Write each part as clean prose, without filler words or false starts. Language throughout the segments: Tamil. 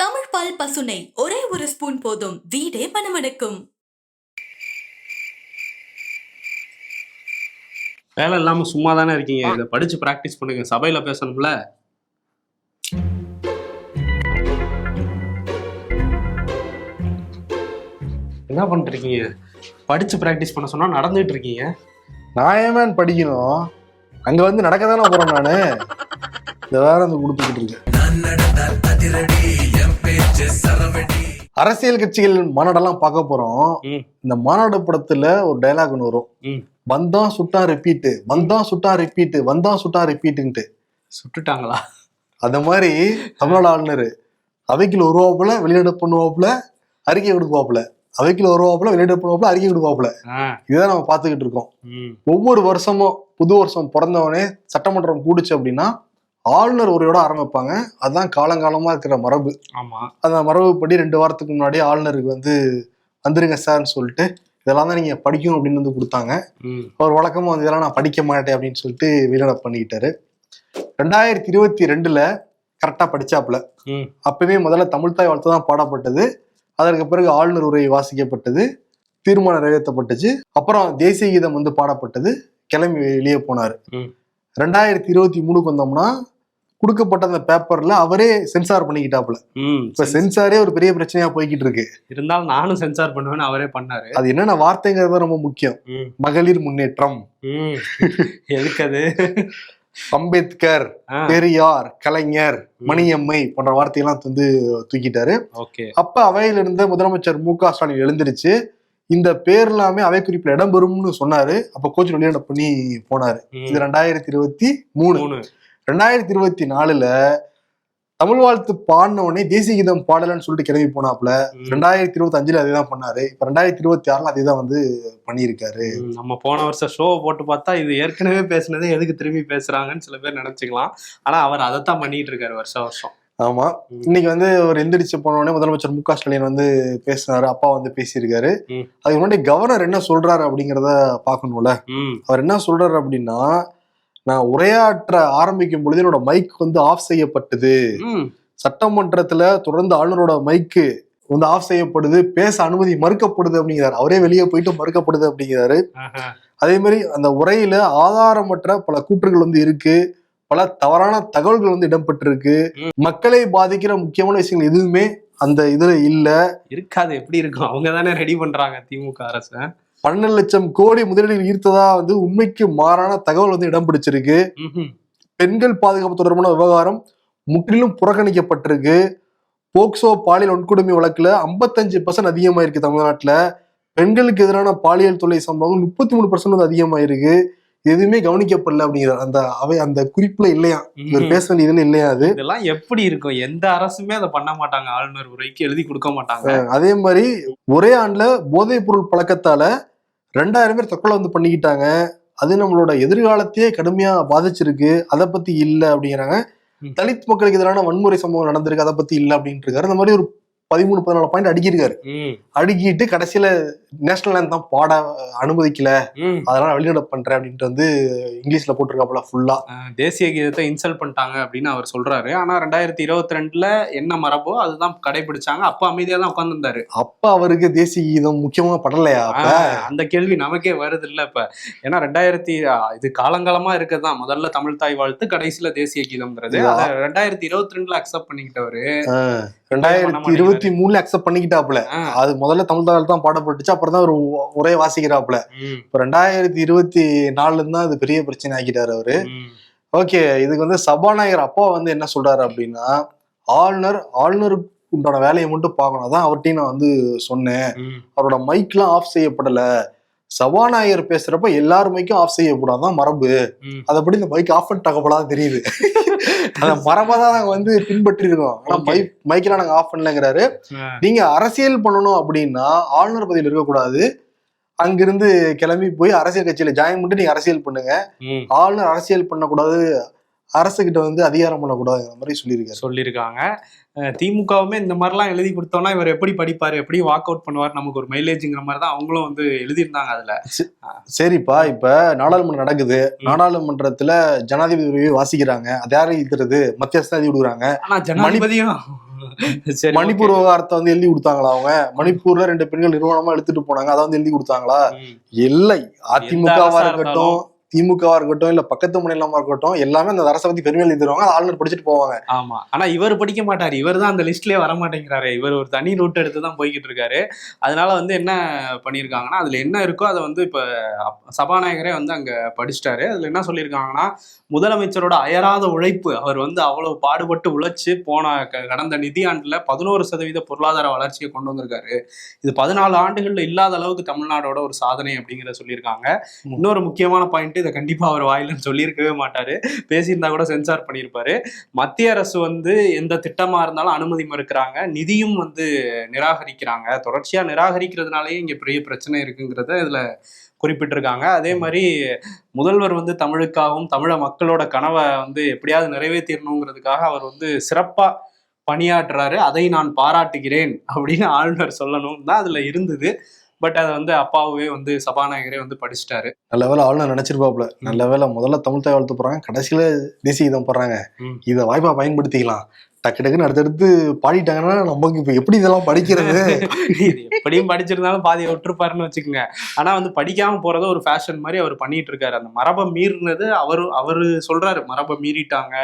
தமிழ் பால் பசுனை ஒரே ஒரு ஸ்பூன் போதும், வீடே மணமணக்கும். வேலை இல்லாம சும்மா தானே இருக்கீங்க, இதை படிச்சு பிராக்டிஸ் பண்ணுங்க. சபையில பேசணும்ல. என்ன பண்ணிட்டு இருக்கீங்க? படிச்சு பிராக்டிஸ் பண்ண சொன்னா நடந்துட்டு இருக்கீங்க. நான் ஏன் படிக்கணும்? அங்க வந்து நடக்க தானே போறேன் நானு. இந்த வேற வந்து கொடுத்துக்கிட்டு இருக்கேன். அரசியல் கட்சிகள் மாநாடெல்லாம் பார்க்க போறோம். இந்த மாநாடு படத்துல ஒரு டைலாக் ஒன்று வரும். வந்தான் சுட்டா ரிப்பீட்டு, வந்தான் சுட்டா ரிப்பீட்டு, வந்தான் சுட்டா ரிப்பீட்டுன்ட்டு. சுட்டுட்டாங்களா? அந்த மாதிரி தமிழ்நாடு ஆளுநர் அவைக்குள்ள வருவாப்புல, வெளிநடப்பு பண்ணுவாப்புல, அறிக்கை கொடுக்குவாப்புல. அவைக்குள்ள வருவாப்புல, வெளிநடப்பு பண்ணுவாப்புல, அறிக்கை கொடுப்பாப்புல. இதுதான் நம்ம பார்த்துக்கிட்டு இருக்கோம். ஒவ்வொரு வருஷமும் புது வருஷம் பிறந்தவனே சட்டமன்றம் கூடுச்சு அப்படின்னா ஆளுநர் உரையோட ஆரம்பிப்பாங்க. அதுதான் காலங்காலமா இருக்கிற மரபு. ஆமா, அந்த மரபுப்படி 2 வாரத்துக்கு முன்னாடி ஆளுநருக்கு வந்து வந்துருங்க சார்ன்னு சொல்லிட்டு இதெல்லாம் தான் நீங்க படிக்கணும் அப்படின்னு வந்து கொடுத்தாங்க. அவர் வழக்கமா வந்து இதெல்லாம் நான் படிக்க மாட்டேன் அப்படின்னு சொல்லிட்டு வெளிநடப்பு பண்ணிக்கிட்டாரு. 2022 கரெக்டா படிச்சாப்புல. அப்பவே முதல்ல தமிழ்தாய் வாழ்த்து தான் பாடப்பட்டது. அதற்கு பிறகு ஆளுநர் உரை வாசிக்கப்பட்டது, தீர்மானம் நிறைவேற்றப்பட்டுச்சு. அப்புறம் தேசிய கீதம் வந்து பாடப்பட்டது, கிளம்பி வெளியே போனாரு. 2023 வந்தோம்னா கொடுக்கப்பட்ட அந்த பேப்பர்ல அவரே சென்சார் பண்ணிக்கிட்டாப்புல. இப்ப சென்சாரே ஒரு பெரிய பிரச்சனையா போய்கிட்டு இருக்கு. இருந்தாலும் நானும் சென்சார் பண்ணுவேன்னு அவரே பண்ணாரு. அது என்னென்ன வார்த்தைங்கிறது ரொம்ப முக்கியம். மகளிர் முன்னேற்றம், எதுக்கு அது, அம்பேத்கர், பெரியார், கலைஞர், மணியம்மை போன்ற வார்த்தையெல்லாம் வந்து தூக்கிட்டாரு. அப்ப அவையில இருந்த முதலமைச்சர் மு.க. ஸ்டாலின் எழுந்திருச்சு இந்த பேர் எல்லாமே அவை குறிப்பில் இடம்பெறும்னு சொன்னாரு. அப்ப கோச்சு வெளிநடப்பு பண்ணி போனாரு. இது 2023. 2024 தமிழ் வாழ்த்து பாடினவுடனே தேசிய கீதம் பாடலன்னு சொல்லிட்டு கிளம்பி போனாப்புல. 2025 அதே தான் பண்ணாரு. இப்ப 2026 அதே தான் வந்து பண்ணியிருக்காரு. நம்ம போன வருஷம் ஷோவை போட்டு பார்த்தா இது ஏற்கனவே பேசுனதே எதுக்கு திரும்பி பேசுறாங்கன்னு சில பேர் நினைச்சுக்கலாம். ஆனா அவர் அதைத்தான் பண்ணிட்டு இருக்காரு வருஷம். ஆமா, இன்னைக்கு வந்து ஒரு எந்திரிச்சு போனோடனே முதலமைச்சர் மு.க. ஸ்டாலின் வந்து பேசினாரு, அப்பா வந்து பேசியிருக்காரு. அதுக்கு முன்னாடி கவர்னர் என்ன சொல்றாரு அப்படிங்கிறத பாக்கணும்ல. அவர் என்ன சொல்றாரு அப்படின்னா, நான் உரையாற்ற ஆரம்பிக்கும் பொழுது என்னோட மைக் வந்து ஆஃப் செய்யப்பட்டது. சட்டமன்றத்துல தொடர்ந்து ஆளுநரோட மைக்கு வந்து ஆஃப் செய்யப்படுது, பேச அனுமதி மறுக்கப்படுது அப்படிங்கிறாரு. அவரே வெளியே போயிட்டு மறுக்கப்படுது அப்படிங்கிறாரு. அதே மாதிரி அந்த உரையில ஆதாரமற்ற பல கூற்றுகள் வந்து இருக்கு, பல தவறான தகவல்கள் வந்து இடம்பெற்றிருக்கு. மக்களை பாதிக்கிற முக்கியமான விஷயங்கள் எதுவுமே அந்த இதுல இல்ல. இருக்காது. எப்படி இருக்கும்? அவங்க தானே ரெடி பண்றாங்க திமுக அரசு. 12 லட்சம் கோடி முதலீடுகள் ஈர்த்ததா வந்து உண்மைக்கு மாறான தகவல் வந்து இடம் பிடிச்சிருக்கு. பெண்கள் பாதுகாப்பு தொடர்பான விவகாரம் முற்றிலும் புறக்கணிக்கப்பட்டிருக்கு. போக்சோ பாலியல் வன்கொடுமை வழக்குல 55% அதிகமாயிருக்கு. தமிழ்நாட்டுல பெண்களுக்கு எதிரான பாலியல் தொல்லை சம்பவம் 33% வந்து அதிகமாயிருக்கு. எதுவுமே கவனிக்கப்படல அப்படிங்கிறார். அந்த குறிப்புல இல்லையா, இவர் பேச வேண்டிய இதுல இல்லையா? அது இதெல்லாம் எப்படி இருக்கும்? எந்த அரசுமே அதை பண்ண மாட்டாங்க. ஆளுநர் உரைக்கு எழுதி கொடுக்க மாட்டாங்க. அதே மாதிரி ஒரே ஆண்டுல போதைப் பொருள் பழக்கத்தால 2000 பேர் தற்கொலை வந்து பண்ணிக்கிட்டாங்க. அது நம்மளோட எதிர்காலத்தையே கடுமையா பாதிச்சிருக்கு. அதை பத்தி இல்ல அப்படிங்கிறாங்க. தலித் மக்களுக்கு எதிரான வன்முறை சம்பவம் நடந்திருக்கு, அதை பத்தி இல்ல அப்படின்ட்டு இருக்காரு. அந்த மாதிரி ஒரு 13-14 பாயிண்ட் அடிக்கிருக்காரு. அடிக்கிட்டு கடைசியில நேஷனல் ஆந்தம் பாட அனுமதிக்கல, அதனால வெளிநடப்பு பண்றேன் அப்படின்ட்டு வந்து இங்கிலீஷ்ல போட்டிருக்காப்புல ஃபுல்லா. தேசிய கீதத்தை இன்சல்ட் பண்ணிட்டாங்க அப்படின்னு அவர் சொல்றாரு. ஆனா 2022 என்ன மரபோ அதுதான் கடைபிடிச்சாங்க. அப்ப அமைதியா தான் உட்கார்ந்துருந்தாரு. அப்ப அவருக்கு தேசிய கீதம் முக்கியமா படலையா? அந்த கேள்வி நமக்கே வருது இல்ல இப்ப. ஏன்னா இது காலங்காலமா இருக்கதான். முதல்ல தமிழ் தாய் வாழ்த்து, கடைசியில தேசிய கீதம்ங்கிறது 2022 அக்செப்ட் பண்ணிக்கிட்டவரு. 2023 அக்செப்ட் பண்ணிக்கிட்டாப்புல. அது முதல்ல தமிழ் தாள் தான் பாடப்பட்டுச்சு, அப்புறம் தான் ஒரு உரையை வாசிக்கிறாப்புல. இப்ப 2024 தான் அது பெரிய பிரச்சனை ஆக்கிட்டாரு அவரு. ஓகே, இதுக்கு வந்து சபாநாயகர் அப்பா வந்து என்ன சொல்றாரு அப்படின்னா, ஆளுநருக்கு உண்டான வேலையை மட்டும் பார்க்கணும். அதான் அவர்கிட்டையும் நான் வந்து சொன்னேன், அவரோட மைக் எல்லாம் ஆஃப் செய்யப்படல. சபாநாயகர் பேசுறப்ப எல்லாரும் மைக்கும் ஆஃப் செய்யக்கூடாதான் மரபு. அதைப்படி இந்த மைக் ஆஃப் பண்ணிட்டாக்கப்படாதான் தெரியுது. அந்த மரபாதான் நாங்க வந்து பின்பற்றி இருக்கோம். ஆனா மைக்கெல்லாம் நாங்க ஆஃப் பண்ணலங்கிறாரு. நீங்க அரசியல் பண்ணணும் அப்படின்னா ஆளுநர் பதவியில் இருக்கக்கூடாது, அங்கிருந்து கிளம்பி போய் அரசியல் கட்சியில ஜாயின் பண்ணிட்டு நீங்க அரசியல் பண்ணுங்க. ஆளுநர் அரசியல் பண்ணக்கூடாது, அரசு கிட்ட வந்து அதிகாரம் பண்ணக்கூடாது, அந்த மாதிரி சொல்லியிருக்காங்க. திமுகவுமே இந்த மாதிரிலாம் எழுதி கொடுத்தோம்னா இவர் எப்படி படிப்பாரு, எப்படி வாக் அவுட் பண்ணுவார், நமக்கு ஒரு மைலேஜ்ங்கிற மாதிரி தான் அவங்களும் வந்து எழுதியிருந்தாங்க அதுல. சரிப்பா, இப்ப நாடாளுமன்றம் நடக்குது, நாடாளுமன்றத்துல ஜனாதிபதி உரையை வாசிக்கிறாங்க, அதை யாரும் எழுதுறது? மத்திய அரசு எழுதி கொடுக்குறாங்க. ஆனா ஜனாதிபதியும் மணிப்பூர் விவகாரத்தை வந்து எழுதி கொடுத்தாங்களா? அவங்க மணிப்பூர்ல 2 பெண்கள் நிறுவனமா எடுத்துட்டு போனாங்க, அதை வந்து எழுதி கொடுத்தாங்களா? இல்லை. அதிமுகவா இருக்கட்டும், திமுகவா இருக்கட்டும், இல்ல பக்கத்து மாநிலமா இருக்கட்டும், எல்லாமே அந்த அரசை பத்தி பெருமை எழுதி தருவாங்க, ஆளுநர் படிச்சுட்டு போவாங்க. ஆமா, ஆனா இவர் படிக்க மாட்டாரு. இவர் தான் அந்த லிஸ்ட்லயே வர மாட்டேங்கிறாரு. இவர் ஒரு தனி ரூட் எடுத்து தான் போய்கிட்டு இருக்காரு. அதனால வந்து என்ன பண்ணியிருக்காங்கன்னா, அதுல என்ன இருக்கோ அதை வந்து இப்ப சபாநாயகரே வந்து அங்க படிச்சுட்டாரு. அதுல என்ன சொல்லியிருக்காங்கன்னா, முதலமைச்சரோட அயராத உழைப்பு, அவர் வந்து அவ்வளவு பாடுபட்டு உழைச்சு போன கடந்த நிதியாண்டுல 11% பொருளாதார வளர்ச்சியை கொண்டு வந்திருக்காரு. இது 14 ஆண்டுகள்ல இல்லாத அளவுக்கு தமிழ்நாடோட ஒரு சாதனை அப்படிங்கிற சொல்லியிருக்காங்க. இன்னொரு முக்கியமான பாயிண்ட், இதை கண்டிப்பா அவர் வாயிலன்னு சொல்லியிருக்கவே மாட்டாரு, பேசியிருந்தா கூட சென்சார் பண்ணியிருப்பாரு. மத்திய அரசு வந்து எந்த திட்டமா இருந்தாலும் அனுமதி மறுக்கிறாங்க, நிதியும் வந்து நிராகரிக்கிறாங்க. தொடர்ச்சியா நிராகரிக்கிறதுனாலயே இங்க பெரிய பிரச்சனை இருக்குங்கிறத இதுல குறிப்பிட்டிருக்காங்க. அதே மாதிரி முதல்வர் வந்து தமிழுக்காகவும் தமிழ மக்களோட கனவை வந்து எப்படியாவது நிறைவேற்றணுங்கிறதுக்காக அவர் வந்து சிறப்பா பணியாற்றுறாரு, அதை நான் பாராட்டுகிறேன் அப்படின்னு ஆளுநர் சொல்லணும் தான் அதுல இருந்தது. பட் அதை வந்து அப்பாவே வந்து சபாநாயகரே வந்து படிச்சுட்டாரு. நல்ல வேலை ஆளுநர் நினைச்சிருப்பாப்ல, நல்ல வேலை முதல்ல தமிழ் தாய் வாழ்த்து போறாங்க, கடைசியில தேசிய கீதம் போடுறாங்க, இதை வாய்ப்பா பயன்படுத்திக்கலாம், டக்கு டக்குன்னு அடுத்தடுத்து பாடிட்டாங்கன்னா நமக்கு இப்ப எப்படி இதெல்லாம் படிக்கிறது? எப்படியும் படிச்சிருந்தாலும் பாதியை விட்டுருப்பாருன்னு வச்சுக்கோங்க. ஆனா வந்து படிக்காம போறத ஒரு ஃபேஷன் மாதிரி அவர் பண்ணிட்டு இருக்காரு. அந்த மரபை மீறினது அவரு சொல்றாரு, மரபை மீறிட்டாங்க,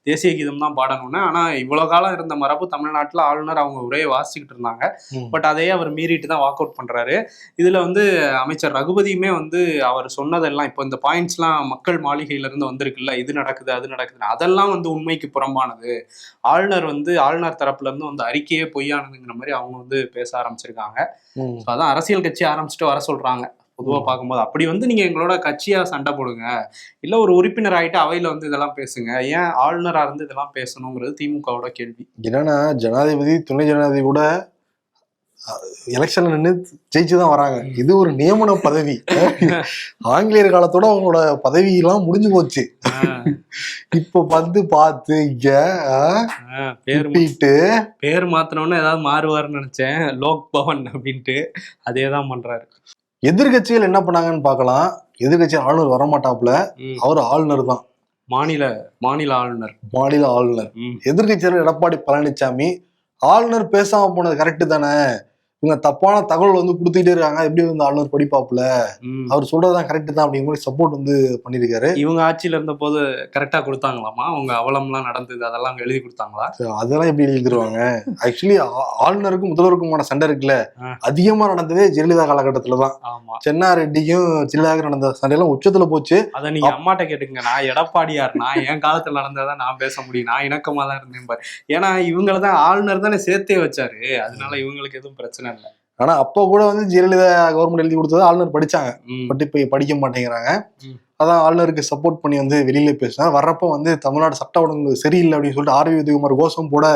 தேசிய கீதம் தான் பாடணும்னு. ஆனா இவ்வளவு காலம் இருந்த மரபு தமிழ்நாட்டுல ஆளுநர் அவங்க உரையை வாசிச்சுக்கிட்டு இருந்தாங்க. பட் அதையே அவர் மீறிட்டு தான் வாக் அவுட் பண்றாரு. இதுல வந்து அமைச்சர் ரகுபதியுமே வந்து அவர் சொன்னதெல்லாம், இப்போ இந்த பாயிண்ட்ஸ் எல்லாம் மக்கள் மாளிகையில இருந்து வந்திருக்குல்ல, இது நடக்குது அது நடக்குது, அதெல்லாம் வந்து உண்மைக்கு புறம்பானது, ஆளுநர் தரப்புல இருந்து வந்து அறிக்கையே பொய்யானதுங்கிற மாதிரி அவங்க வந்து பேச ஆரம்பிச்சிருக்காங்க. அதான் அரசியல் கட்சி ஆரம்பிச்சுட்டு வர சொல்றாங்க. பொதுவா பார்க்கும்போது அப்படி வந்து நீங்க எங்களோட கட்சியா சண்டை போடுங்க, இல்ல ஒரு உறுப்பினர் ஆயிட்டு அவையில வந்து இதெல்லாம் பேசுங்க, ஏன் ஆளுநரா இருந்து இதெல்லாம் பேசணுங்கிறது திமுகவோட கேள்வி. என்னன்னா, ஜனாதிபதி துணை ஜனாதிபதி கூட எலெக்ஷன்ல நின்று ஜெயிச்சுதான் வராங்க. இது ஒரு நியமன பதவி. ஆங்கிலேயர் காலத்தோட அவங்களோட பதவி எல்லாம் முடிஞ்சு போச்சு. இப்ப வந்து பார்த்து பேர் மாத்தணும்னு ஏதாவது மாறுவாருன்னு நினைச்சேன், லோக் பவன் அப்படின்ட்டு அதேதான் பண்றாரு. எதிர்கட்சிகள் என்ன பண்ணாங்கன்னு பார்க்கலாம். எதிர்கட்சி ஆளுநர் வரமாட்டாப்புல, அவர் ஆளுநர் தான், மாநில ஆளுநர். எதிர்கட்சியாளர் எடப்பாடி பழனிசாமி, ஆளுநர் பேசாம போனது கரெக்டு தானே, இவங்க தப்பான தகவல் வந்து கொடுத்துட்டே இருக்காங்க, எப்படி வந்து ஆளுநர் படிப்பாப்புல, அவர் சொல்றதுதான் கரெக்ட் தான் அப்படிங்கிற மாதிரி சப்போர்ட் வந்து பண்ணிருக்காரு. இவங்க ஆட்சியில இருந்த போது கரெக்டா கொடுத்தாங்களாமா? அவங்க அவலம்லாம் நடந்தது அதெல்லாம் எழுதி கொடுத்தாங்களா? அதெல்லாம் எப்படி எழுதிருவாங்க? ஆக்சுவலி ஆளுநருக்கும் முதல்வருக்குமான சண்டை இருக்குல்ல, அதிகமா நடந்ததே ஜெயலலிதா காலகட்டத்துலதான். சென்னா ரெட்டிக்கும் ஜெயலலிதா நடந்த சண்டையெல்லாம் உச்சத்துல போச்சு. அதை நீங்க அம்மாட்ட கேட்டுங்க, நான் எடப்பாடியார், நான் என் காலத்துல நடந்ததான் நான் பேச முடியும், நான் இணக்கமா தான் இருந்தேன் பாரு. ஏன்னா இவங்களதான் ஆளுநர் தானே சேர்த்தே வச்சாரு, அதனால இவங்களுக்கு எதுவும் பிரச்சனை இல்லை. ஆனா அப்ப கூட வந்து ஜெயலலிதா கவர்மெண்ட் எழுதி கொடுத்தது ஆளுநர் படிச்சாங்க, பட் இப்ப படிக்க மாட்டேங்கிறாங்க. அதான் ஆளுநருக்கு சப்போர்ட் பண்ணி வந்து வெளியில பேசினார். வர்றப்ப வந்து தமிழ்நாடு சட்ட ஒழுங்கு சரியில்லை அப்படின்னு சொல்லிட்டு ஆர்வி உதயகுமார் கோஷம் போட,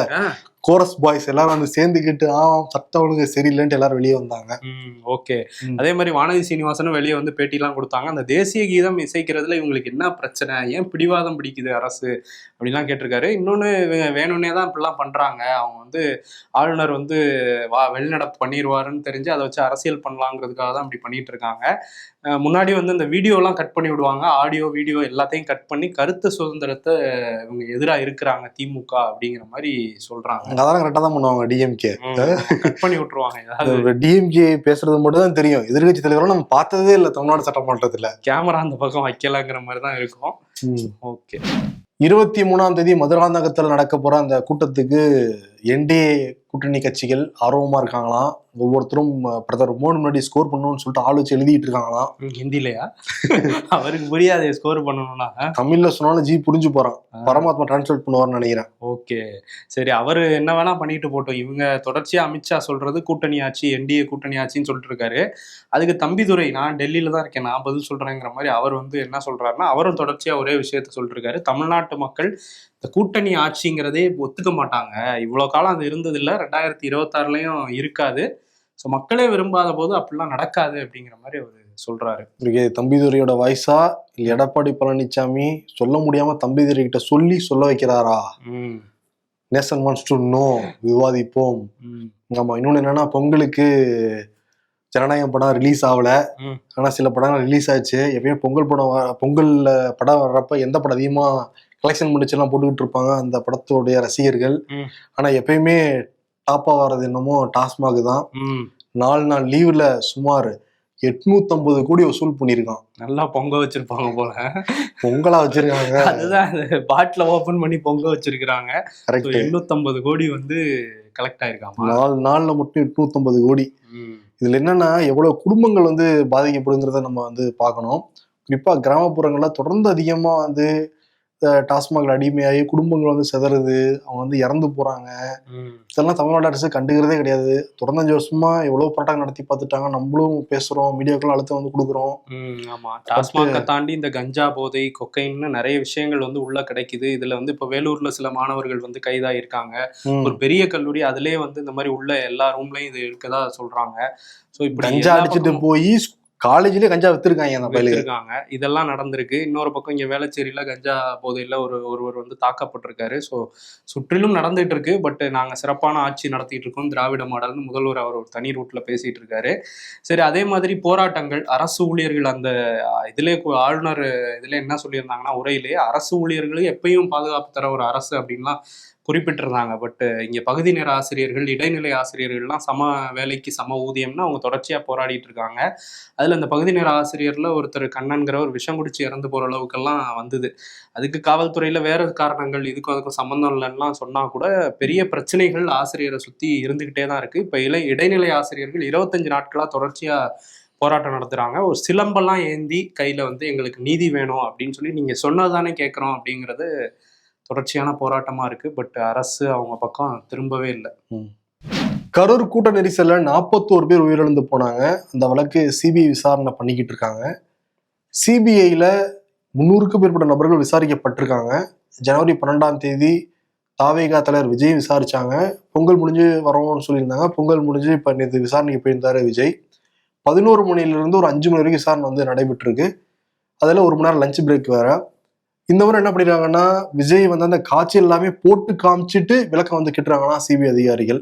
கோரஸ் பாய்ஸ் எல்லாரும் வந்து சேர்ந்துக்கிட்டு சட்ட ஒழுங்கு சரியில்லைன்ட்டு எல்லாரும் வெளியே வந்தாங்க. ஓகே. அதே மாதிரி வானதி சீனிவாசனும் வெளியே வந்து பேட்டிலாம் கொடுத்தாங்க. அந்த தேசிய கீதம் இசைக்கிறதுல இவங்களுக்கு என்ன பிரச்சனை, ஏன் பிடிவாதம் பிடிக்குது அரசு அப்படிலாம் கேட்டிருக்காரு. இன்னொன்னு, வேணும்னே தான் இப்படிலாம் பண்றாங்க, அவங்க வந்து ஆளுநர் வந்து வெளிநடப்பு பண்ணிடுவாருன்னு தெரிஞ்சு அதை வச்சு அரசியல் பண்ணலாங்கிறதுக்காக தான் இப்படி பண்ணிட்டு இருக்காங்க. முன்னாடி வந்து இந்த வீடியோலாம் கட் பண்ணி விடுவாங்க, ஆடியோ வீடியோ எல்லாத்தையும் கட் பண்ணி கருத்து சுதந்திரத்தை இவங்க எதிராக இருக்கிறாங்க திமுக அப்படிங்கிற மாதிரி சொல்றாங்க. அதெல்லாம் கரெக்டா தான் பண்ணுவாங்க. டிஎம்கே கட் பண்ணி விட்டுருவாங்க. ஏதாவது டிஎம்கே பேசுறது மட்டும் தான் தெரியும், எதிர்கட்சி தலைவரும் நம்ம பார்த்ததே இல்லை தமிழ்நாடு சட்டமன்றத்துல. கேமரா அந்த பக்கம் வைக்கலாங்கிற மாதிரி தான் இருக்கும். ஓகே. 23ஆம் தேதி மதுராந்தகத்தில் நடக்க போற அந்த கூட்டத்துக்கு என்டிஏ கூட்டணி கட்சிகள் ஆர்வமா இருக்காங்களாம். ஒவ்வொருத்தரும் பிரதமர் மோடி முன்னாடி ஸ்கோர் பண்ணணும்னு சொல்லிட்டு ஆலோசி எழுதிட்டு இருக்காங்களாம். ஹிந்திலையா? அவருக்கு புரியாது ஸ்கோர் பண்ணணும்னா. தமிழ்ல சொன்னாலும் ஜி புரிஞ்சு போறான், பரமாத்மா டிரான்ஸ்லேட் பண்ணுவார்னு நினைக்கிறேன். ஓகே சரி, அவரு என்ன வேணா பண்ணிட்டு போட்டோம். இவங்க தொடர்ச்சியா அமித்ஷா சொல்றது கூட்டணி ஆட்சி, என்டிஏ கூட்டணி ஆட்சின்னு சொல்லிட்டு இருக்காரு. அதுக்கு தம்பிதுரை, நான் டெல்லியில தான் இருக்கேன், நான் பதில் சொல்றேங்கிற மாதிரி அவர் வந்து என்ன சொல்றாருன்னா, அவரும் தொடர்ச்சியா ஒரே விஷயத்த சொல்லிட்டு இருக்காரு. தமிழ்நாட்டு மக்கள் இந்த கூட்டணி ஆட்சிங்கிறதே ஒத்துக்க மாட்டாங்க, இவ்வளவு காலம் அது இருந்தது இல்லை, 2026லயும் இருக்காது, ஸோ மக்களே விரும்பாத போது அப்படிலாம் நடக்காது அப்படிங்கிற மாதிரி அவர் சொல்றாரு. தம்பிதுரையோட வாய்ஸா இல்ல எடப்பாடி பழனிசாமி சொல்ல முடியாம தம்பிதுரை கிட்ட சொல்ல வைக்கிறாரா? நேஷன் வாண்ட்ஸ் டு நோ, விவாதிப்போம். ஆமா, இன்னொன்னு என்னன்னா பொங்கலுக்கு ஜனநாயகம் படம் ரிலீஸ் ஆகல, ஆனா சில படங்கள் ரிலீஸ் ஆச்சு. எப்பயும் பொங்கல் படம் பொங்கல்ல படம் வர்றப்ப எந்த படம் அதிகமா கலெக்ஷன் முடிச்செல்லாம் போட்டுக்கிட்டு இருப்பாங்க அந்த படத்தோடைய ரசிகர்கள். ஆனா எப்பயுமே டாப்பா வர்றது என்னமோ டாஸ்மாக் தான். 4 நாள் லீவ்ல சுமார் 850 கோடி வசூல் பண்ணிருக்கான். நல்லா பொங்க வச்சிருப்பாங்க போல, பொங்கலா வச்சிருக்காங்க. அதுதான் பாட்டில ஓபன் பண்ணி பொங்க வச்சிருக்காங்க. 850 கோடி வந்து கலெக்ட் ஆயிருக்காங்க 4 நாள்ல மட்டும் 850 கோடி. இதுல என்னன்னா எவ்வளவு குடும்பங்கள் வந்து பாதிக்கப்படுங்கிறத நம்ம வந்து பார்க்கணும். குறிப்பா கிராமப்புறங்கள்ல தொடர்ந்து அதிகமா வந்து டாஸ்மாக் அடிமையாகி குடும்பங்கள் வந்து செதறுது, அவங்க வந்து இறந்து போறாங்க. இதெல்லாம் தமிழ்நாடு அரசு கண்டுக்கிறதே கிடையாது. தொடர்ந்து 5 வருஷமா எவ்வளவு போராட்டம் நடத்தி பார்த்துட்டாங்க. நம்மளும் பேசுறோம், மீடியாக்கள் அழுத்தம் வந்து கொடுக்குறோம். ஆமா, டாஸ்மாகை தாண்டி இந்த கஞ்சா போதை கொக்கைன்னு நிறைய விஷயங்கள் வந்து உள்ள கிடைக்குது. இதுல வந்து இப்ப வேலூர்ல சில மாணவர்கள் வந்து கைதாயிருக்காங்க. ஒரு பெரிய கல்லூரி அதுலயே வந்து இந்த மாதிரி உள்ள எல்லா ரூம்லயும் இது இருக்கதா சொல்றாங்க. சோ இப்படி கஞ்சா அடிச்சுட்டு போய் காலேஜ்லயே கஞ்சா வித்திருக்காங்க. இதெல்லாம் நடந்திருக்கு. இன்னொரு பக்கம் இங்க வேளச்சேரியில கஞ்சா போதையில ஒருவர் வந்து தாக்கப்பட்டிருக்காரு. ஸோ சுற்றிலும் நடந்துட்டு இருக்கு. பட் நாங்க சிறப்பான ஆட்சி நடத்திட்டு இருக்கோம், திராவிட மாடல்னு முதல்வர் அவர் ஒரு தனி ரூட்ல பேசிட்டு இருக்காரு. சரி, அதே மாதிரி போராட்டங்கள் அரசு ஊழியர்கள் அந்த இதுல ஆளுநர் இதுல என்ன சொல்லியிருந்தாங்கன்னா, உரையிலேயே அரசு ஊழியர்களுக்கு எப்பயும் பாதுகாப்பு தர ஒரு அரசு அப்படின்லாம் குறிப்பிட்டிருந்தாங்க. பட் இங்க பகுதி நேர ஆசிரியர்கள், இடைநிலை ஆசிரியர்கள்லாம் சம வேலைக்கு சம ஊதியம்னு அவங்க தொடர்ச்சியா போராடிட்டு இருக்காங்க. அதுல அந்த பகுதி நேர ஆசிரியர்ல ஒருத்தர் கண்ணன்கிற ஒரு விஷம் குடிச்சு இறந்து போற அளவுக்கெல்லாம் வந்தது. அதுக்கு காவல்துறையில வேற காரணங்கள் இதுக்கும் அதுக்கும் சம்பந்தம் இல்லைன்னா சொன்னா கூட பெரிய பிரச்சனைகள் ஆசிரியரை சுத்தி இருந்துகிட்டே தான் இருக்கு. இப்ப இடைநிலை ஆசிரியர்கள் 25 நாட்களா தொடர்ச்சியா போராட்டம் நடத்துறாங்க. ஒரு சிலம்பெல்லாம் ஏந்தி கையில வந்து எங்களுக்கு நீதி வேணும் அப்படின்னு சொல்லி நீங்க சொன்னதானே கேட்கிறோம் அப்படிங்கிறது தொடர்ச்சியான போராட்டமா இருக்கு. பட் அரசு அவங்க பக்கம் திரும்பவே இல்லை. கரூர் கூட்ட நெரிசல்ல 41 பேர் உயிரிழந்து போனாங்க. அந்த வழக்கு சிபிஐ விசாரணை பண்ணிக்கிட்டு இருக்காங்க. சிபிஐல 300க்கும் மேற்பட்ட நபர்கள் விசாரிக்கப்பட்டிருக்காங்க. ஜனவரி 12ஆம் தேதி தாவேகா தலைவர் விஜய் விசாரிச்சாங்க. பொங்கல் முடிஞ்சு வரோம்னு சொல்லியிருந்தாங்க. பொங்கல் முடிஞ்சு இப்ப நேற்று விசாரணைக்கு போயிருந்தாரு விஜய். 11 மணிலிருந்து ஒரு 5 மணி வரைக்கும் விசாரணை வந்து நடைபெற்று இருக்கு. அதுல 1 மணி நேரம் லஞ்ச் பிரேக் வேற. இந்த முறை என்ன பண்ணிருக்காங்கன்னா, விஜய் வந்து அந்த காட்சி எல்லாமே போட்டு காமிச்சிட்டு விளக்கம் வந்து கேட்டுறாங்கன்னா சிபிஐ அதிகாரிகள்,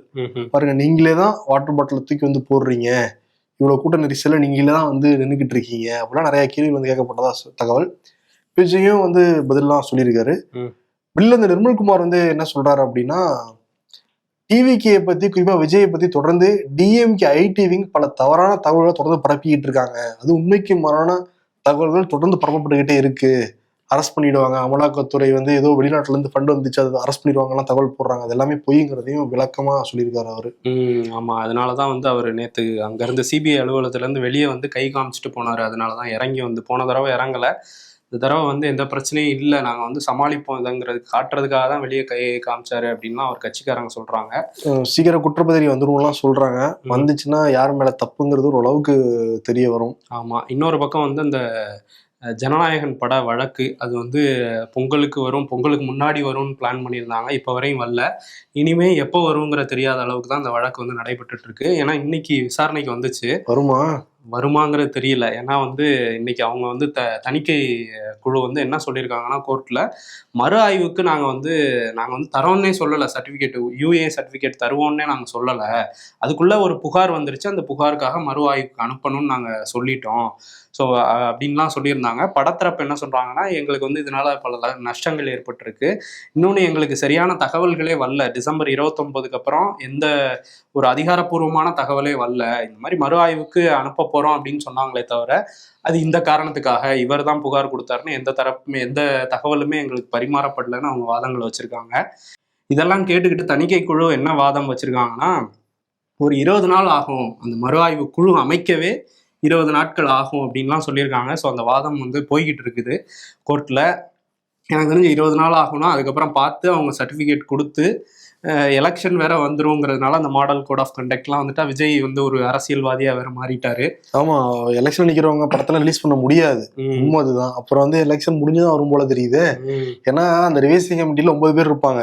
பாருங்க நீங்களே தான் வாட்டர் பாட்டில் தூக்கி வந்து போடுறீங்க, இவ்வளவு கூட்ட நெரிசல்ல நீங்களே தான் வந்து நின்றுகிட்டு இருக்கீங்க அப்படிலாம் நிறைய கேள்வி வந்து கேட்கப்பட்டதா தகவல். விஜயும் வந்து பதிலாம் சொல்லியிருக்காரு. வெளில இந்த நிர்மல்குமார் வந்து என்ன சொல்றாரு அப்படின்னா, டிவிகே பத்தி குறிப்பா விஜயை பத்தி தொடர்ந்து டிஎம்கே ஐடிவிங் பல தவறான தகவல்களை தொடர்ந்து பரப்பிக்கிட்டு இருக்காங்க. அது உண்மைக்கு மாறான தகவல்கள் தொடர்ந்து பரப்பப்பட்டுக்கிட்டே இருக்கு. அரெஸ்ட் பண்ணிடுவாங்க, அமலாக்கத்துறை வந்து ஏதோ வெளிநாட்டுல இருந்து ஃபண்ட் வந்துச்சு அது அரெஸ்ட் பண்ணிடுவாங்கலாம் தகவல் போடுறாங்க, அது எல்லாமே பொய்ங்கிறதையும் விளக்கமா சொல்லியிருக்காரு அவரு. ஆமா, அதனாலதான் வந்து அவர் நேத்து அங்க இருந்து சிபிஐ அலுவலகத்துல இருந்து வெளியே வந்து கை காமிச்சிட்டு போனாரு. அதனாலதான் இறங்கி வந்து போன தடவை இறங்கல, இந்த தடவை வந்து எந்த பிரச்சனையும் இல்லை, நாங்க வந்து சமாளிப்போம் இதுங்கிறது காட்டுறதுக்காக தான் வெளியே கை காமிச்சாரு அப்படின்னு அவர் கட்சிக்காரங்க சொல்றாங்க. சீக்கிரம் குற்றப்பத்திரிகை வந்துருவோம்லாம் சொல்றாங்க. வந்துச்சுன்னா யார் மேல தப்புங்கிறது ஒரு அளவுக்கு தெரிய வரும். ஆமா, இன்னொரு பக்கம் வந்து அந்த ஜனநாயகன் பட வழக்கு அது வந்து பொங்கலுக்கு வரும், பொங்கலுக்கு முன்னாடி வரும்னு பிளான் பண்ணியிருந்தாங்க. இப்போ வரையும் வரல. இனிமே எப்போ வருங்கிற தெரியாத அளவுக்கு தான் அந்த வழக்கு வந்து நடைபெற்றுட்டு இருக்கு. ஏன்னா இன்னைக்கு விசாரணைக்கு வந்துச்சு. வருமாங்கிறது தெரியல. ஏன்னா வந்து இன்னைக்கு அவங்க வந்து தணிக்கை குழு வந்து என்ன சொல்லியிருக்காங்கன்னா கோர்ட்ல, மறு ஆய்வுக்கு நாங்கள் வந்து தரோன்னே சொல்லலை, சர்டிஃபிகேட் யூஏ சர்டிஃபிகேட் தருவோன்னே நாங்கள் சொல்லலை, அதுக்குள்ள ஒரு புகார் வந்துருச்சு, அந்த புகாருக்காக மறு ஆய்வுக்கு அனுப்பணும்னு நாங்கள் சொல்லிட்டோம். ஸோ அப்படின்லாம் சொல்லியிருந்தாங்க. படத்தரப்பு என்ன சொல்கிறாங்கன்னா, எங்களுக்கு வந்து இதனால பல நஷ்டங்கள் ஏற்பட்டிருக்கு, இன்னொன்று எங்களுக்கு சரியான தகவல்களே வரல, டிசம்பர் 29க்கு அப்புறம் எந்த ஒரு அதிகாரப்பூர்வமான தகவலே வரல, இந்த மாதிரி மறு ஆய்வுக்கு அனுப்ப போகிறோம் அப்படின்னு சொன்னாங்களே தவிர அது இந்த காரணத்துக்காக இவர் தான் புகார் கொடுத்தாருன்னு எந்த தகவலுமே எங்களுக்கு பரிமாறப்படலைன்னு அவங்க வாதங்களை வச்சுருக்காங்க. இதெல்லாம் கேட்டுக்கிட்டு தணிக்கை குழு என்ன வாதம் வச்சுருக்காங்கன்னா, ஒரு 20 நாள் ஆகும், அந்த மறு ஆய்வு குழு அமைக்கவே 20 நாட்கள் ஆகும் அப்படின்லாம் சொல்லியிருக்காங்க. ஸோ அந்த வாதம் வந்து போய்கிட்டு இருக்குது கோர்ட்டில். எனக்கு தெரிஞ்சு 20 நாள் ஆகும்னா அதுக்கப்புறம் பார்த்து அவங்க சர்டிஃபிகேட் கொடுத்து எலெக்ஷன் வேற வந்துருங்கிறதுனால அந்த மாடல் கோட் ஆஃப் கண்டக்ட்லாம் வந்துட்டா விஜய் வந்து ஒரு அரசியல்வாதியா வேற மாறிட்டாரு. ஆமா, எலெக்ஷன் நிக்கிறவங்க படத்துல ரிலீஸ் பண்ண முடியாது, உண்மை அதுதான். அப்புறம் வந்து எலெக்ஷன் முடிஞ்சுதான் வரும் போல தெரியுது. ஏன்னா அந்த ரிவைசிங் கமிட்டியில 9 பேர் இருப்பாங்க.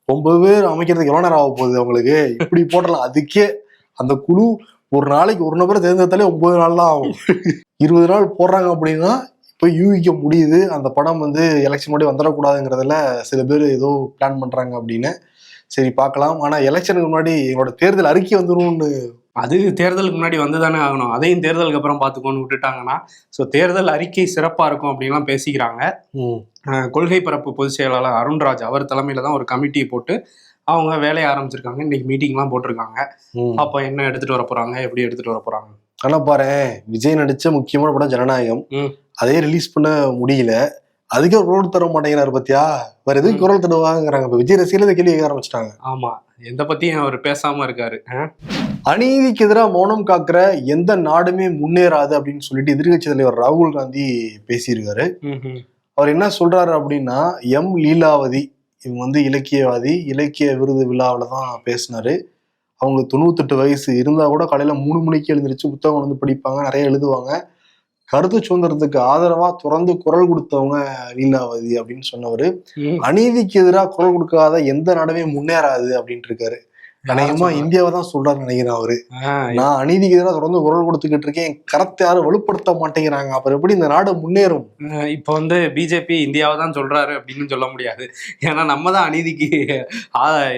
9 பேர் அமைக்கிறதுக்கு எவ்வளவு நேரம் ஆக போகுது அவங்களுக்கு? இப்படி போடலாம். அதுக்கே அந்த குழு ஒரு நாளைக்கு ஒரு நபரை தேர்ந்தெடுத்தாலே 9 நாள்லாம் ஆகும். 20 நாள் போடுறாங்க அப்படின்னா இப்போ யூகிக்க முடியுது அந்த படம் வந்து எலெக்ஷன் முன்னாடி வந்துடக்கூடாதுங்கிறதுல சில பேர் ஏதோ பிளான் பண்றாங்க அப்படின்னு. சரி பார்க்கலாம். ஆனா எலெக்ஷனுக்கு முன்னாடி எங்களோட தேர்தல் அறிக்கை வந்துரும்னு. அது தேர்தலுக்கு முன்னாடி வந்து தானே ஆகணும். அதையும் தேர்தலுக்கு அப்புறம் பார்த்துக்கோன்னு விட்டுட்டாங்கன்னா, ஸோ தேர்தல் அறிக்கை சிறப்பாக இருக்கும் அப்படின்லாம் பேசிக்கிறாங்க. கொள்கை பரப்பு பொதுச் செயலாளர் அருண்ராஜ் அவர் தலைமையில தான் ஒரு கமிட்டியை போட்டு அவங்க வேலையை ஆரம்பிச்சிருக்காங்க. இன்னைக்கு மீட்டிங்லாம் போட்டிருக்காங்க. அப்போ என்ன எடுத்துட்டு வர போறாங்க, எப்படி எடுத்துட்டு வர போறாங்க. ஆனா பாரு, விஜய் நடிச்ச முக்கியமான படம் ஜனநாயகம், அதே ரிலீஸ் பண்ண முடியல. அதுக்கே குரல் தர மாட்டேங்கிறாரு பத்தியா. வேற எதுவும் குரல் தருவாங்கிறாங்க. இப்ப விஜய் ரசிகர்கள் கேள்வி கேட்க ஆரம்பிச்சிட்டாங்க. ஆமா, எந்த பத்தியும் அவர் பேசாம இருக்காரு. அநீதிக்கு எதிராக மௌனம் காக்குற எந்த நாடுமே முன்னேறாது அப்படின்னு சொல்லிட்டு எதிர்கட்சி தலைவர் ராகுல் காந்தி பேசியிருக்காரு. அவர் என்ன சொல்றாரு அப்படின்னா, எம் லீலாவதி இவங்க வந்து இலக்கியவாதி, இலக்கிய விருது விழாவில தான் பேசினாரு. அவங்க 98 வயசு இருந்தா கூட காலையில 3 மணிக்கு எழுந்திரிச்சு புத்தகம் வந்து படிப்பாங்க, நிறைய எழுதுவாங்க. கருத்து சுதந்திரத்துக்கு ஆதரவா தொடர்ந்து குரல் கொடுத்தவங்க லீலாவதி அப்படின்னு சொன்னவரு. அநீதிக்கு எதிராக குரல் கொடுக்காத எந்த நாடுமே முன்னேறாது அப்படின்ட்டு இருக்காரு. அநேகமா இந்தியாவை தான் சொல்றாரு நினைக்கிறேன் அவரு. நான் அநீதிக்கு எதிராக தொடர்ந்து குரல் கொடுத்துக்கிட்டு இருக்கேன், கருத்தை யாரும் வலுப்படுத்த மாட்டேங்கிறாங்க, அப்புறம் எப்படி இந்த நாடு முன்னேறும்? இப்ப வந்து பிஜேபி இந்தியாவை தான் சொல்றாரு அப்படின்னு சொல்ல முடியாது. ஏன்னா நம்ம தான் அநீதிக்கு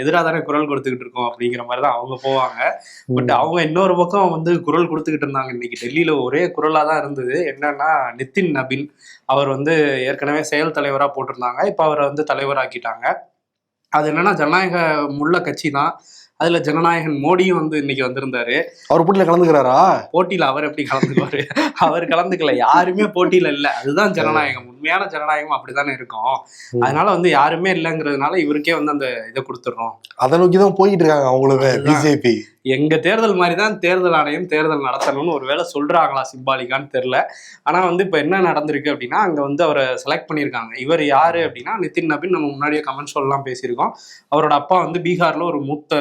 எதிராக தானே குரல் கொடுத்துக்கிட்டு இருக்கோம் அப்படிங்கிற மாதிரிதான் அவங்க போவாங்க. பட் அவங்க இன்னொரு பக்கம் வந்து குரல் கொடுத்துக்கிட்டு இருந்தாங்க. இன்னைக்கு டெல்லியில ஒரே குரலா தான் இருந்தது. என்னன்னா, நிதின் நபின் அவர் வந்து ஏற்கனவே செயல் தலைவரா போட்டிருந்தாங்க. இப்ப அவரை வந்து தலைவராக்கிட்டாங்க. அது என்னன்னா, ஜனநாயக உள்ள கட்சி தான். அதுல ஜனநாயகன் மோடியும் வந்து இன்னைக்கு வந்திருந்தாரு. அவர் போட்டியில கலந்துக்கிறாரா? போட்டியில அவர் எப்படி கலந்துக்குவாரு? அவர் கலந்துக்கல. யாருமே போட்டியில இல்ல. அதுதான் ஜனநாயகம். உண்மையான ஜனநாயகம் அப்படித்தானே இருக்கும். அதனால வந்து யாருமே இல்லைங்கிறதுனால இவருக்கே வந்து அந்த இதை கொடுத்துடுறோம். அதை நோக்கிதான் போயிட்டு இருக்காங்க அவங்களுமே. பிஜேபி எங்க தேர்தல் மாதிரிதான் தேர்தல் ஆணையம் தேர்தல் நடத்தணும்னு ஒரு வேளை சொல்றாங்களா, சிம்பாலிக்கான்னு தெரியல. ஆனா வந்து இப்ப என்ன நடந்திருக்கு அப்படின்னா, அங்க வந்து அவரை செலக்ட் பண்ணியிருக்காங்க. இவர் யாரு அப்படின்னா நிதின் நபின். நம்ம முன்னாடியே கமெண்ட் சொல்லலாம் பேசியிருக்கோம். அவரோட அப்பா வந்து பீகார்ல ஒரு மூத்த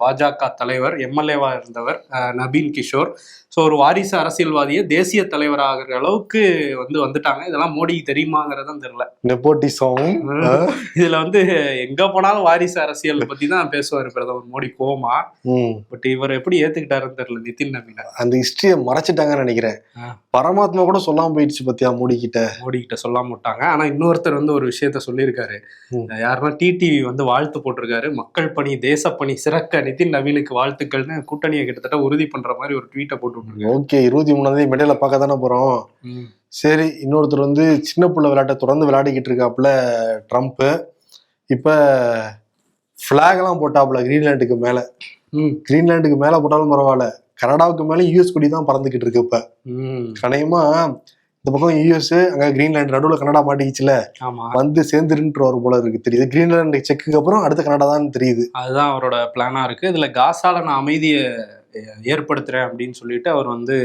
பாஜக தலைவர், எம்எல்ஏவா இருந்தவர் நபீன் கிஷோர். ஸோ ஒரு வாரிசு அரசியல்வாதியை தேசிய தலைவராகிற அளவுக்கு வந்து வந்துட்டாங்க. இதெல்லாம் மோடிக்கு தெரியுமாங்கிறதும் தெரியல. இதுல வந்து எங்க போனாலும் வாரிசு அரசியல் பத்தி தான் பேசுவாரு பிரதமர் மோடி கோமா. பட் இவர் எப்படி ஏத்துக்கிட்டாருன்னு தெரியல நிதின் நபின். அந்த ஹிஸ்டரியை மறைச்சிட்டாங்கன்னு நினைக்கிறேன். பரமாத்மா கூட சொல்லாம போயிடுச்சு பத்தியா மோடி கிட்ட சொல்லாம விட்டாங்க. ஆனா இன்னொருத்தர் வந்து ஒரு விஷயத்த சொல்லியிருக்காரு. யாருன்னா டிடிவி வந்து வாழ்த்து போட்டிருக்காரு. மக்கள் பணி தேசப்பணி சிறக்க நிதின் நவீனுக்கு வாழ்த்துக்கள்னு கூட்டணியை கிட்டத்தட்ட உறுதி பண்ற மாதிரி ஒரு ட்வீட்டை போட்டு. ஓகே, 23 மெடல பார்க்க தானே போறோம். சரி, இன்னொருத்தர் வந்து சின்ன பிள்ளை விளையாட்டை தொடர்ந்து விளையாடிக்கிட்டு இருக்காப்புல ட்ரம்ப். இப்ப பிளாக் எல்லாம் போட்டாப்புல கிரீன்லாண்டுக்கு மேல. கிரீன்லாண்டுக்கு மேல போட்டாலும் பரவாயில்ல, கனடாவுக்கு மேல யூஎஸ் கொடி தான் பறந்துகிட்டு இருக்கு. இப்ப கணையமா இந்த பக்கம் யூஎஸ், அங்க கிரீன்லாந்து, நடுவுல கனடா மாட்டிக்கிச்சுல, வந்து சேர்ந்துருன்ற ஒரு போல இருக்கு. தெரியுது கிரீன்லாந்து செக்குக்கு அப்புறம் அடுத்த கனடா தான் தெரியுது. அதுதான் அவரோட பிளானா இருக்கு. இதுல காசால நான் அமைதியை ஏற்படுத்துறேன் அப்படின்னு சொல்லிட்டு அவர் வந்து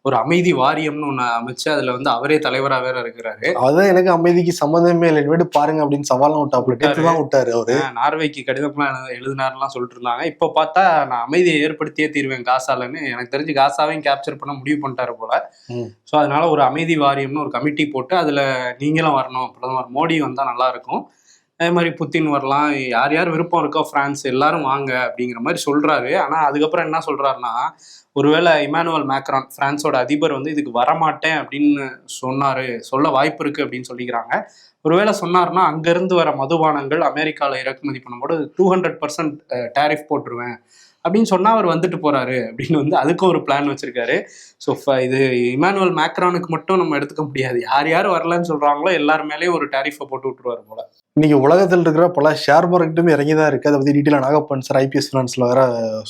ஒரு அமைதி வாரியம்னு ஒண்ணு அமைச்சு அதுல வந்து அவரே தலைவரா வேற இருக்கிறாரு. அதான் எனக்கு அமைதிக்கு சம்மந்தமே இல்லை பாருங்க அப்படின்னு சவாலாம் விட்டாரு. அவரு நார்வேக்கு கடிதம்லாம் எழுதினாருலாம் சொல்லிட்டு இருந்தாங்க. இப்ப பார்த்தா நான் அமைதியை ஏற்படுத்தியே தீர்வேன் காசாலன்னு. எனக்கு தெரிஞ்சு காசாவையும் கேப்சர் பண்ண முடிவு பண்ணிட்டாரு போல. ஸோ அதனால ஒரு அமைதி வாரியம்னு ஒரு கமிட்டி போட்டு அதுல நீங்களும் வரணும், பிரதமர் மோடி வந்தா நல்லா இருக்கும், அதே மாதிரி புத்தின் வரலாம், யார் யார் விருப்பம் இருக்கோ பிரான்ஸ் எல்லாரும் வாங்க அப்படிங்கிற மாதிரி சொல்றாரு. ஆனா அதுக்கப்புறம் என்ன சொல்றாருன்னா, ஒருவேளை இமானுவல் மேக்ரான் பிரான்ஸோட அதிபர் வந்து இதுக்கு வரமாட்டேன் அப்படின்னு சொல்ல வாய்ப்பு இருக்கு அப்படின்னு சொல்லிக்கிறாங்க. ஒருவேளை சொன்னார்னா அங்கிருந்து வர மதுபானங்கள் அமெரிக்காவில் இறக்குமதி பண்ணும்போது 200% டேரிஃப் போட்டுருவேன் அப்படின்னு சொன்னா அவர் வந்துட்டு போறாரு அப்படின்னு வந்து அதுக்கும் ஒரு பிளான் வச்சிருக்காரு. ஸோ இது இமானுவல் மேக்ரானுக்கு மட்டும் நம்ம எடுத்துக்க முடியாது. யார் யார் வரலன்னு சொல்றாங்களோ எல்லார் மேலேயும் ஒரு டேரிஃபை போட்டு விட்டுருவாரு போல. இன்னைக்கு உலகத்தில் இருக்கிற பல ஷேர் மார்க்கெட்டுமே இறங்கிதான் இருக்கு. அதை பத்தி டீட்டெயிலாக நாகப்பன் சார் ஐபிஎஸ் ஃபினான்ஸ்ல வேற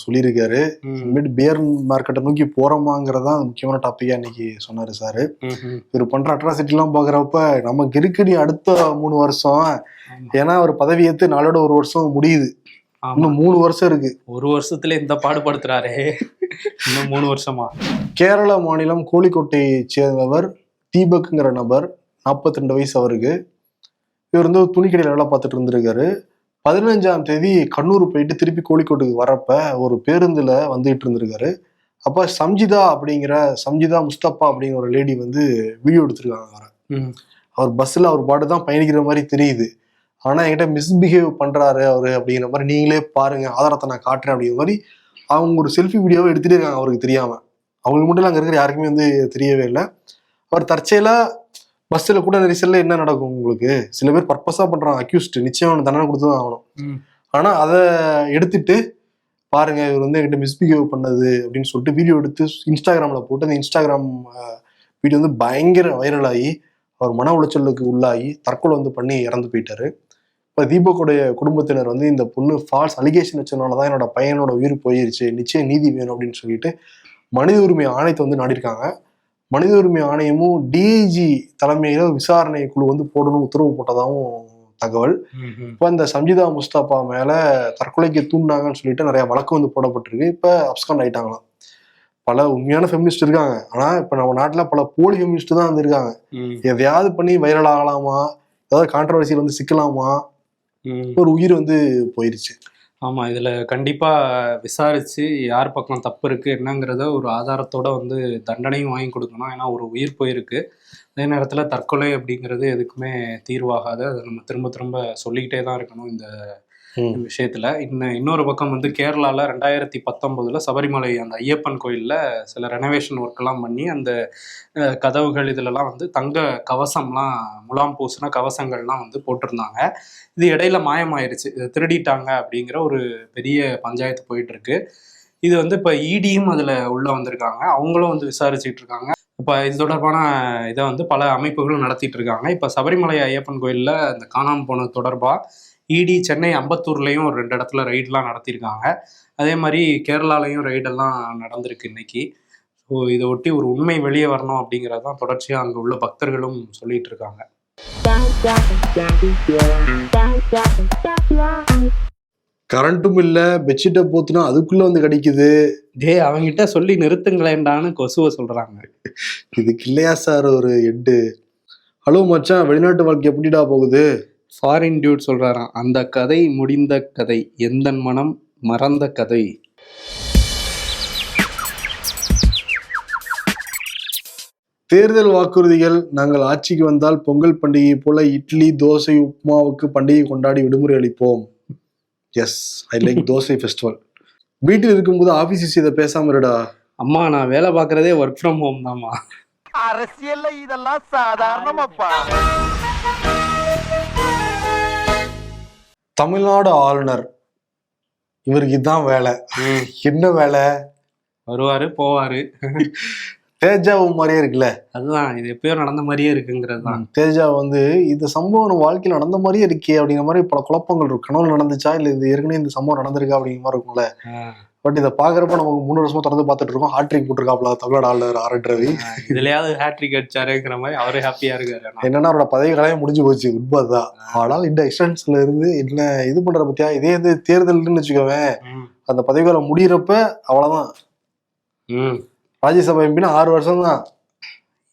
சொல்லியிருக்காரு. பியர் மார்க்கெட்டை நோக்கி போறோமாங்கிறதா முக்கியமான டாபிக்கா இன்னைக்கு சொன்னாரு சாரு. இவர் பண்ற அட்ராசிட்டி எல்லாம் பாக்குறப்ப நமக்கு இருக்குடி அடுத்த 3 வருஷம். ஏன்னா அவர் பதவி ஏற்று நாளோட 1 வருஷம் முடியுது. இன்னும் 3 வருஷம் இருக்கு. 1 வருஷத்துல இந்த பாடுபடுத்துறாரே, இன்னும் 3 வருஷமா? கேரள மாநிலம் கோழிக்கோட்டையை சேர்ந்தவர் தீபக்ங்கிற நபர், 42 வயசு அவருக்கு. இவர் வந்து துணிக்கடையில் வேலை பார்த்துட்டு இருந்திருக்காரு. 15ஆம் தேதி கண்ணூர் போயிட்டு திருப்பி கோழிக்கோட்டுக்கு வரப்ப ஒரு பேருந்துல வந்துட்டு இருந்திருக்காரு. அப்ப சம்ஜிதா முஸ்தபா அப்படிங்கிற ஒரு லேடி வந்து வீடியோ எடுத்திருக்காங்க. அவர் பஸ்ல அவர் பாட்டு தான் பயணிக்கிற மாதிரி தெரியுது. ஆனா என்கிட்ட மிஸ்பிஹேவ் பண்றாரு அவரு அப்படிங்கிற மாதிரி, நீங்களே பாருங்க ஆதாரத்தை நான் காட்டுறேன் அப்படிங்கிற மாதிரி அவங்க ஒரு செல்ஃபி வீடியோவை எடுத்துட்டே இருக்காங்க. அவருக்கு தெரியாம, அவங்களுக்கு மட்டும் அங்க இருக்கிற யாருக்குமே வந்து தெரியவே இல்லை. அவர் தற்செயலா பஸ்ஸில் கூட நெரிசல்ல என்ன நடக்கும் உங்களுக்கு, சில பேர் பர்பஸா பண்றாங்க, அக்யூஸ்ட் நிச்சயம் தண்டனை கொடுத்துதான் ஆகணும். ஆனா அதை எடுத்துட்டு பாருங்க இவர் வந்து என்கிட்ட மிஸ்பிஹேவ் பண்ணது அப்படின்னு சொல்லிட்டு வீடியோ எடுத்து இன்ஸ்டாகிராம்ல போட்டு அந்த இன்ஸ்டாகிராம் வீடியோ வந்து பயங்கர வைரல் ஆகி அவர் மன உளைச்சலுக்கு உள்ளாகி தற்கொலை வந்து பண்ணி இறந்து போயிட்டாரு. இப்போ தீபக்குடைய குடும்பத்தினர் வந்து இந்த பொண்ணு ஃபால்ஸ் அலிகேஷன் வச்சதுனாலதான் என்னோட பையனோட உயிர் போயிருச்சு, நிச்சயம் நீதி வேணும் அப்படின்னு சொல்லிட்டு மனித உரிமை ஆணையத்தை வந்து நாடிருக்காங்க. மனித உரிமை ஆணையமும் டிஐஜி தலைமையில விசாரணை குழு வந்து போடணும் உத்தரவு போட்டதாகவும் தகவல். இப்போ இந்த சம்ஜிதா முஸ்தபா மேல தற்கொலைக்கு தூண்டினாங்கன்னு சொல்லிட்டு நிறைய வழக்கு வந்து போடப்பட்டிருக்கு. இப்ப அப்ஸ்காண்ட் ஆயிட்டாங்களாம். பல உண்மையான ஃபெமினிஸ்ட் இருக்காங்க, ஆனா இப்ப நம்ம நாட்டுல பல போலி ஃபெமினிஸ்ட் தான் வந்து இருக்காங்க. எதையாவது பண்ணி வைரல் ஆகலாமா, ஏதாவது கான்ட்ரவர்சியில் வந்து சிக்கலாமா, ஒரு உயிர் வந்து போயிருச்சு. ஆமா, இதுல கண்டிப்பா விசாரிச்சு யார் பக்கம் தப்பு இருக்கு என்னங்கிறத ஒரு ஆதாரத்தோட வந்து தண்டனையும் வாங்கி கொடுக்கணும். ஏன்னா ஒரு உயிர் போயிருக்கு. அதே நேரத்துல தற்கொலை அப்படிங்கிறது எதுக்குமே தீர்வாகாது. அதை நம்ம திரும்ப திரும்ப சொல்லிக்கிட்டே தான் இருக்கணும் இந்த விஷயத்துல. இன்னொரு பக்கம் வந்து கேரளால 2019 சபரிமலை அந்த ஐயப்பன் கோயில்ல சில ரெனோவேஷன் ஒர்க் எல்லாம் பண்ணி அந்த கதவுகள் இதுலலாம் வந்து தங்க கவசம்லாம், முலாம் பூசின கவசங்கள்லாம் வந்து போட்டிருந்தாங்க. இது இடையில மாயமாயிருச்சு, இதை திருடிட்டாங்க அப்படிங்கிற ஒரு பெரிய பஞ்சாயத்து போயிட்டு இருக்கு. இது வந்து இப்ப இடியும் அதுல உள்ள வந்திருக்காங்க, அவங்களும் வந்து விசாரிச்சுட்டு இருக்காங்க. இப்ப இது தொடர்பான இதை வந்து பல அமைப்புகளும் நடத்திட்டு இருக்காங்க. இப்ப சபரிமலை ஐயப்பன் கோயில்ல இந்த காணாமல் போனது தொடர்பா இடி சென்னை அம்பத்தூர்லயும் ஒரு 2 இடத்துல ரைட்லாம் நடத்தியிருக்காங்க. அதே மாதிரி கேரளாலையும் ரைடெல்லாம் நடந்திருக்கு இன்னைக்கு. ஸோ இதை ஒட்டி ஒரு உண்மை வெளியே வரணும் அப்படிங்கிறதான் தொடர்ச்சியா அங்க உள்ள பக்தர்களும் சொல்லிட்டு இருக்காங்க. கரண்ட்டும் இல்ல, பெட்ஷீட்டை போத்துனா அதுக்குள்ள வந்து கிடைக்குது. அவங்கிட்ட சொல்லி நிறுத்துங்களேன்டான்னு கொசுவை சொல்றாங்க. இதுக்கு இல்லையா சார் ஒரு எட்டு? ஹலோ மச்சான், வெளிநாட்டு வாழ்க்கை எப்படிடா போகுது? ஃபாரின் டியூட் சொல்றாராம், அந்த கதை முடிந்த கதை, எந்த மனம் மறந்த கதை. தேர்தல் வாக்குறுதிகள்: நாங்கள் ஆட்சிக்கு வந்தால் பொங்கல் பண்டிகை போல இட்லி தோசை உப்புமாவுக்கு பண்டிகை கொண்டாடி விடுமுறை அளிப்போம். Yes, I like dosa festival. வீட்டில் இருக்கும்போது ஆபீஸ் இதை பேசாம இருடா. அம்மா, நான் வேலை பார்க்கறதே ஒர்க் ஃப்ரம் ஹோம் தான்மா. அரசியல்ல இதெல்லாம் சாதாரணமாப்பா. தமிழ்நாடு ஆளுநர், இவருக்கு இதுதான் வேலை. என்ன வேலை? வருவாரு போவாரு. தேஜாவு மாதிரியே இருக்குல்ல. அதுதான், இது எப்பயோ நடந்த மாதிரியே இருக்குங்கிறது தான். தேஜா வந்து இந்த சம்பவம் வாழ்க்கையில் நடந்த மாதிரியே இருக்கே அப்படிங்கிற மாதிரி பல குழப்பங்கள் இருக்கு. கனவுல நடந்துச்சா இல்ல இது ஏற்கனவே இந்த சம்பவம் நடந்திருக்கா அப்படிங்கிற மாதிரி இருக்கும்ல. பட் இதை பாக்குறப்ப நமக்கு 3 வருஷமா தொடர்ந்து பார்த்துட்டு இருக்கோம். ஹாட்ரிக் போட்டிருக்காப்ல தமிழ்நாடு ஆளுநர் ஆர்.என். ரவி. இதுலயாவது ஹாட்ரிக் அடிச்சாருங்கிற மாதிரி அவரே ஹாப்பியா இருக்காரு. என்னன்னா அவரோட பதவி காலமே முடிஞ்சு போச்சு, உண்மைதான். ஆனால் இந்த எக்ஸ்டென்ஷன்ல இருந்து என்ன இது பண்ற பத்தியா, இதே இது தேர்தல்னு வச்சுக்கோவேன், அந்த பதவி காலம் முடியறப்ப அவ்வளவுதான். ராஜ்யசபா எம்பினா 6 வருஷம் தான்.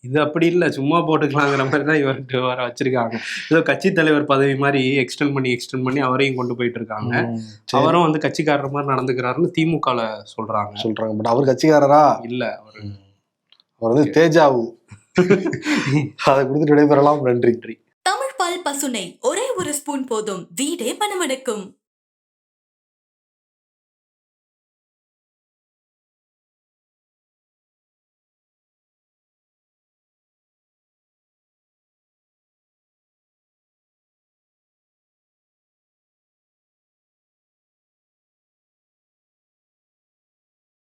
இது அப்படி இல்ல, சும்மா போட்டுக்கலாங்கிற மாதிரி தான் இவருக்கு வர வச்சிருக்காங்க. ஏதோ கட்சி தலைவர் பதவி மாதிரி எக்ஸ்டெண்ட் பண்ணி அவரையும் கொண்டு போயிட்டு இருக்காங்க. அவரும் வந்து கட்சிக்காரர் மாதிரி நடந்துக்கிறாருன்னு திமுகல சொல்றாங்க. பட் அவர் கட்சிக்காரரா இல்ல, அவர் வந்து தேஜாவு. அதை கொடுத்துட்டு விடைபெறலாம். நன்றி. தமிழ் பால் பசுனை ஒரே ஒரு ஸ்பூன் போதும், வீடே மணமணக்கும்.